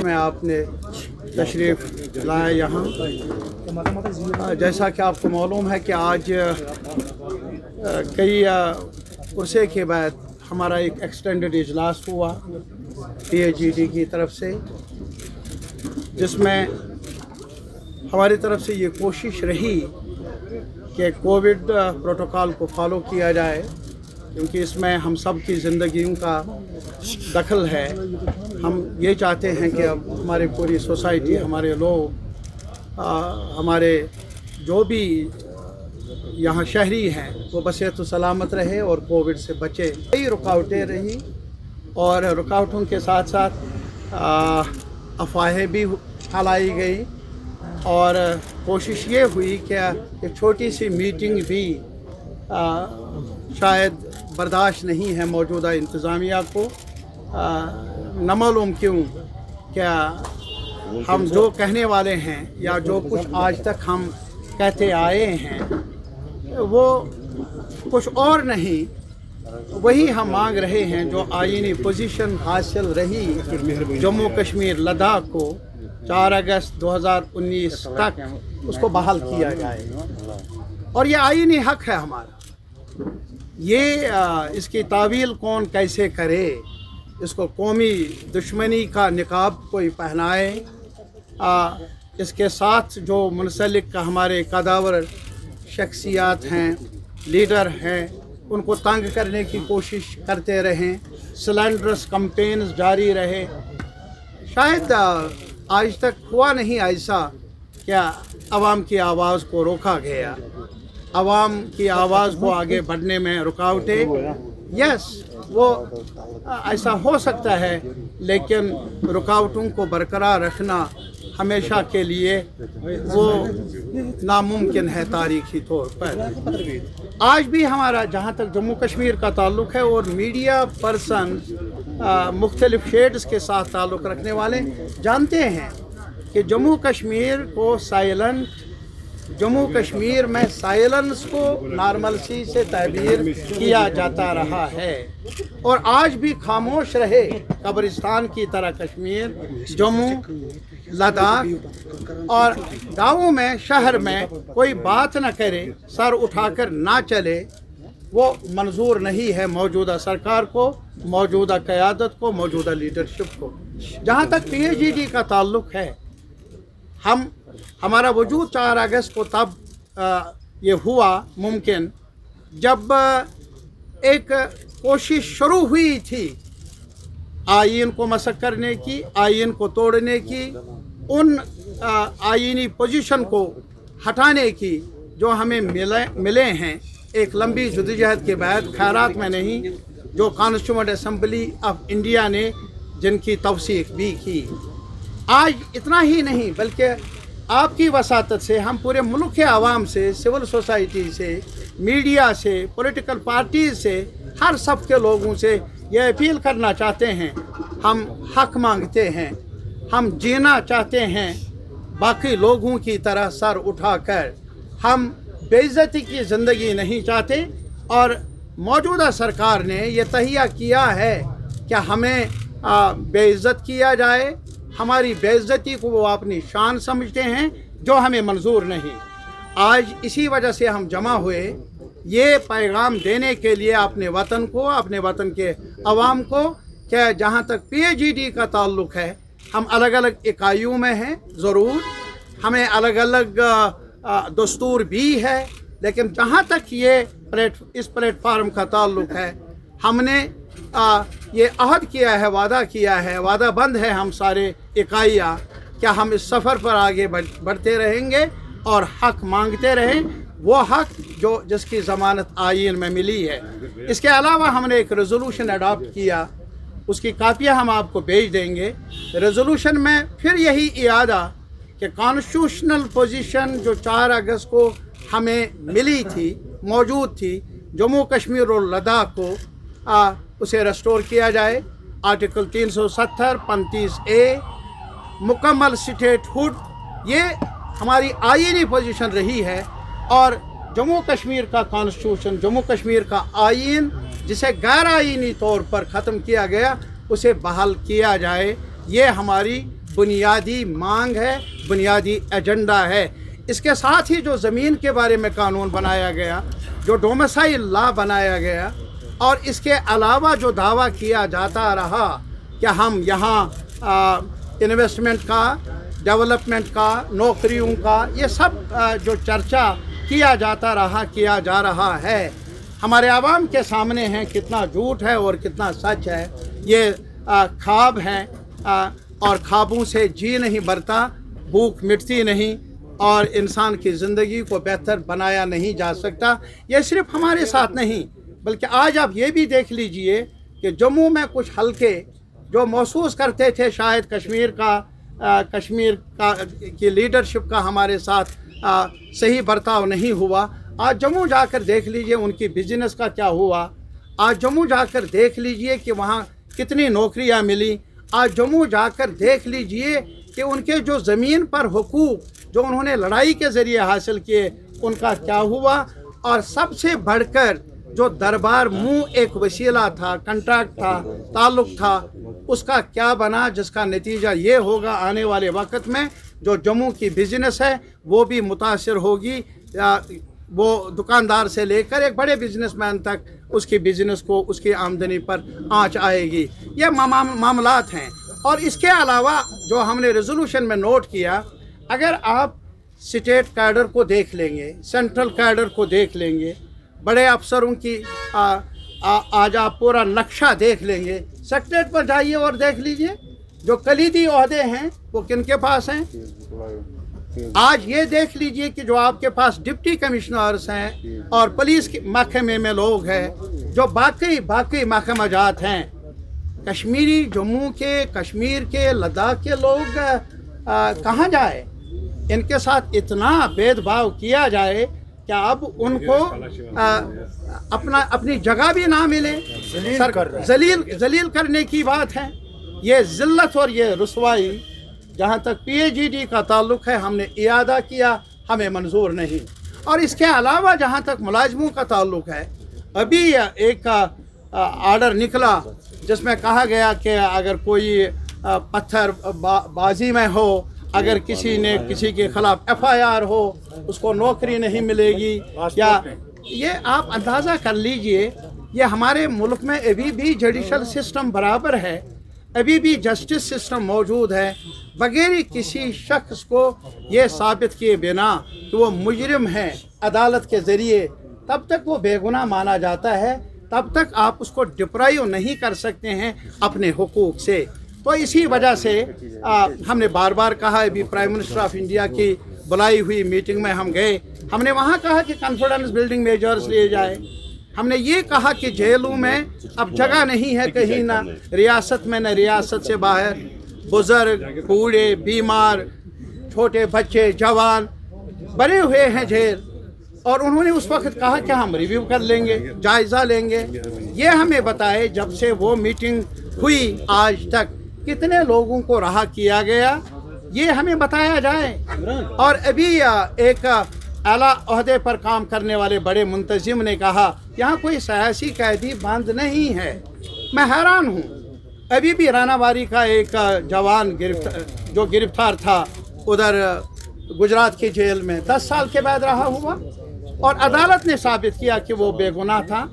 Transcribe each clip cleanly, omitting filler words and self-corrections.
में आपने तशरीफ़ लाया यहाँ। जैसा कि आपको मालूम है कि आज कई अरसे के बाद हमारा एक एक्सटेंडेड इजलास हुआ PAGD की तरफ से, जिसमें हमारी तरफ से ये कोशिश रही कि कोविड प्रोटोकॉल को फॉलो किया जाए, क्योंकि इसमें हम सब की ज़िंदगियों का दखल है। हम ये चाहते हैं कि अब हमारी पूरी सोसाइटी, हमारे लोग, हमारे जो भी यहाँ शहरी हैं वो बसेहत सलामत रहे और कोविड से बचे। कई रुकावटें रही और रुकावटों के साथ साथ अफवाहें भी फैलाई गई और कोशिश ये हुई कि एक छोटी सी मीटिंग भी शायद बर्दाश्त नहीं है मौजूदा इंतज़ामिया को। न मालूम क्यों क्या हम जो कहने वाले हैं या जो कुछ आज तक हम कहते आए हैं वो कुछ और नहीं, वही हम मांग रहे हैं जो आईनी पोजीशन हासिल रही जम्मू कश्मीर लद्दाख को 4 अगस्त 2019 तक उसको बहाल किया जाए। और ये आईनी हक है हमारा। ये इसकी तावील कौन कैसे करे, इसको कौमी दुश्मनी का निकाब कोई पहनाए, इसके साथ जो मुंसलिक का हमारे कदावर शख्सियात हैं, लीडर हैं, उनको तंग करने की कोशिश करते रहें, स्लैंडरस कैंपेन्स जारी रहे। शायद आज तक हुआ नहीं ऐसा क्या आवाम की आवाज़ को रोका गया, आवाम की आवाज़ को आगे बढ़ने में रुकावटें। यस, वो ऐसा हो सकता है, लेकिन रुकावटों को बरकरार रखना हमेशा के लिए वो नामुमकिन है तारीखी तौर पर। आज भी हमारा जहाँ तक जम्मू कश्मीर का ताल्लुक़ है और मीडिया पर्सन मुख्तलिफ शेड्स के साथ ताल्लुक़ रखने वाले जानते हैं कि जम्मू कश्मीर में साइलेंस को नॉर्मलसी से ताबीर किया जाता रहा है और आज भी खामोश रहे कब्रिस्तान की तरह कश्मीर, जम्मू, लद्दाख और गाँवों में, शहर में कोई बात न करे, सर उठाकर ना चले, वो मंजूर नहीं है मौजूदा सरकार को, मौजूदा क़यादत को, मौजूदा लीडरशिप को। जहाँ तक PAGD का ताल्लुक़ है, हमारा वजूद 4 अगस्त को तब ये हुआ मुमकिन जब एक कोशिश शुरू हुई थी आईन को मसक करने की, आईन को तोड़ने की, उन आईनी पोजीशन को हटाने की जो हमें मिले हैं एक लंबी जद्दोजहद के बाद, खैरात में नहीं, जो कॉन्स्टिट्यूएंट असेंबली ऑफ इंडिया ने जिनकी तवसीक भी की। आज इतना ही नहीं बल्कि आपकी वसातत से हम पूरे मुल्क के आवाम से, सिविल सोसाइटी से, मीडिया से, पॉलिटिकल पार्टीज से, हर सब के लोगों से ये अपील करना चाहते हैं, हम हक मांगते हैं, हम जीना चाहते हैं बाकी लोगों की तरह सर उठाकर। हम बेइज्जती की ज़िंदगी नहीं चाहते और मौजूदा सरकार ने यह तहिया किया है कि हमें बेइज्जत किया जाए। हमारी बेइज्जती को वो अपनी शान समझते हैं, जो हमें मंजूर नहीं। आज इसी वजह से हम जमा हुए ये पैगाम देने के लिए अपने वतन को, अपने वतन के अवाम को, कि जहाँ तक PAGD का ताल्लुक़ है, हम अलग अलग इकाइयों में हैं, ज़रूर हमें अलग अलग दस्तूर भी है, लेकिन जहाँ तक ये इस प्लेटफार्म का ताल्लुक़ है, हमने ये अहद किया है, वादा किया है, वादा बंद है हम सारे इकाइयाँ, क्या हम इस सफ़र पर आगे बढ़ते रहेंगे और हक मांगते रहें, वो हक जिसकी ज़मानत आईन में मिली है। इसके अलावा हमने एक रेजोल्यूशन अडॉप्ट किया, उसकी कापियाँ हम आपको भेज देंगे। रेजोल्यूशन में फिर यही इरादा कि कॉन्स्टिट्यूशनल पोजीशन जो 4 अगस्त को हमें मिली थी, मौजूद थी, जम्मू कश्मीर और लद्दाख को उसे रेस्टोर किया जाए। आर्टिकल 370, 35A, मुकम्मल स्टेटहुड, ये हमारी आईनी पोजीशन रही है। और जम्मू कश्मीर का कॉन्स्टिट्यूशन, जम्मू कश्मीर का आईन जिसे गैर आईनी तौर पर ख़त्म किया गया, उसे बहाल किया जाए। ये हमारी बुनियादी मांग है, बुनियादी एजेंडा है। इसके साथ ही जो ज़मीन के बारे में कानून बनाया गया, जो डोमिसाइल लॉ बनाया गया, और इसके अलावा जो दावा किया जाता रहा कि हम यहाँ इन्वेस्टमेंट का, डेवलपमेंट का, नौकरियों का, ये सब जो चर्चा किया जा रहा है, हमारे आवाम के सामने है कितना झूठ है और कितना सच है। ये ख्वाब हैं, और ख्वाबों से जी नहीं भरता, भूख मिटती नहीं, और इंसान की ज़िंदगी को बेहतर बनाया नहीं जा सकता। ये सिर्फ हमारे साथ नहीं, बल्कि आज आप ये भी देख लीजिए कि जम्मू में कुछ हलके जो महसूस करते थे शायद कश्मीर की लीडरशिप का हमारे साथ सही बर्ताव नहीं हुआ, आज जम्मू जाकर देख लीजिए उनकी बिजनेस का क्या हुआ। आज जम्मू जाकर देख लीजिए कि वहाँ कितनी नौकरियाँ मिली। आज जम्मू जाकर देख लीजिए कि उनके जो ज़मीन पर हुकूक जो उन्होंने लड़ाई के ज़रिए हासिल किए, उनका क्या हुआ। और सबसे बढ़कर जो दरबार मुँह एक वसीला था, कंट्रैक्ट था, ताल्लुक़ था, उसका क्या बना, जिसका नतीजा ये होगा आने वाले वक्त में जो जम्मू की बिज़नेस है वो भी मुतासिर होगी। वो दुकानदार से लेकर एक बड़े बिजनेसमैन तक उसकी बिज़नेस को, उसकी आमदनी पर आंच आएगी। ये मामलात हैं। और इसके अलावा जो हमने रेजोल्यूशन में नोट किया, अगर आप स्टेट कैडर को देख लेंगे, सेंट्रल कैडर को देख लेंगे, बड़े अफसरों की आज आप पूरा नक्शा देख लेंगे, सेक्रेटरीट पर जाइए और देख लीजिए जो कलीदी ओहदे हैं वो किन के पास हैं। आज ये देख लीजिए कि जो आपके पास डिप्टी कमिश्नर्स हैं और पुलिस के महकमे में लोग हैं, जो बाकी महकमाजात हैं, कश्मीरी जम्मू के, कश्मीर के, लद्दाख के लोग कहाँ जाए। इनके साथ इतना भेदभाव किया जाए क्या अब उनको अपनी जगह भी ना मिले। जलील करने की बात है। ये ज़िल्लत और ये रुसवाई, जहाँ तक PhD का ताल्लुक़ है, हमने इयादा किया, हमें मंजूर नहीं। और इसके अलावा जहाँ तक मुलाजमों का ताल्लुक़ है, अभी एक आर्डर निकला जिसमें कहा गया कि अगर कोई पत्थरबाजी में हो, अगर किसी ने किसी के ख़िलाफ़ FIR हो, उसको नौकरी नहीं मिलेगी। या ये आप अंदाज़ा कर लीजिए, ये हमारे मुल्क में अभी भी जुडिशल सिस्टम बराबर है, अभी भी जस्टिस सिस्टम मौजूद है। बगैर किसी शख्स को ये साबित किए बिना कि वो मुजरिम है अदालत के ज़रिए, तब तक वो बेगुनाह माना जाता है, तब तक आप उसको डिप्राइव नहीं कर सकते हैं अपने हुकूक से। तो इसी वजह से हमने बार बार कहा, अभी प्राइम मिनिस्टर ऑफ इंडिया की बुलाई हुई मीटिंग में हम गए, हमने वहाँ कहा कि कॉन्फिडेंस बिल्डिंग मेजर्स लिए जाए। हमने ये कहा कि जेलों में अब जगह नहीं है कहीं, ना रियासत में न रियासत से बाहर, बुज़ुर्ग, बूढ़े, बीमार, छोटे बच्चे, जवान बने हुए हैं जेल। और उन्होंने उस वक्त कहा कि हम रिव्यू कर लेंगे, जायज़ा लेंगे। ये हमें बताए जब से वो मीटिंग हुई आज तक कितने लोगों को रहा किया गया, ये हमें बताया जाए। और अभी एक आला ओहदे पर काम करने वाले बड़े मुंतजिम ने कहा यहाँ कोई सियासी कैदी बंद नहीं है। मैं हैरान हूँ। अभी भी रानावारी का एक जवान जो गिरफ्तार था उधर गुजरात की जेल में 10 साल के बाद रहा हुआ, और अदालत ने साबित किया कि वो बेगुनाह था।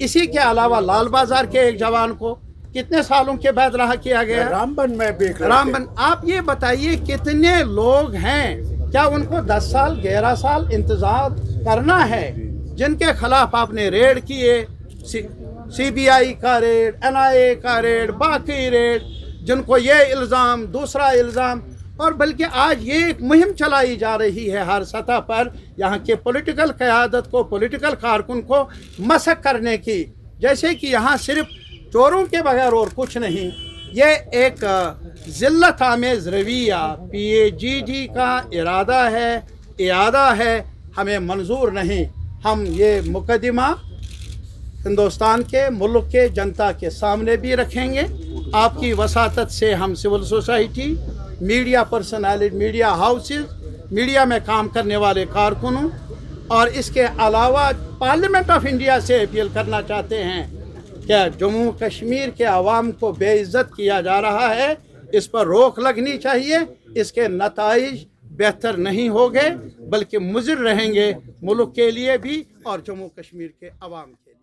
इसी के अलावा लाल बाजार के एक जवान को कितने सालों के बाद रहा किया गया। रामबन में भी रामबन। आप ये बताइए कितने लोग हैं, क्या उनको 10 साल 11 साल इंतजार करना है, जिनके खिलाफ आपने रेड किए, CBI का रेड, NIA का रेड, बाकी रेड, जिनको ये इल्ज़ाम, दूसरा इल्ज़ाम, और बल्कि आज ये एक मुहिम चलाई जा रही है हर सतह पर यहाँ के पॉलिटिकल क़यादत को, पॉलिटिकल कारकुन को मसक करने की, जैसे कि यहाँ सिर्फ चोरों के बगैर और कुछ नहीं। ये एक ज़िल्लत आमेज़ रवैया PhD का इरादा है, हमें मंजूर नहीं। हम ये मुकदमा हिंदुस्तान के मुल्क के जनता के सामने भी रखेंगे। आपकी वसातत से हम civil society, media personality, media houses, media में काम करने वाले कारकुनों और इसके अलावा पार्लियामेंट ऑफ इंडिया से अपील करना चाहते हैं कि जम्मू कश्मीर के अवाम को बेइज्जत किया जा रहा है, اس پر روک لگنی چاہیے. اس کے نتائج بہتر نہیں ہوگے بلکہ مضر رہیں گے ملک کے لیے بھی اور جموں کشمیر کے عوام کے لیے.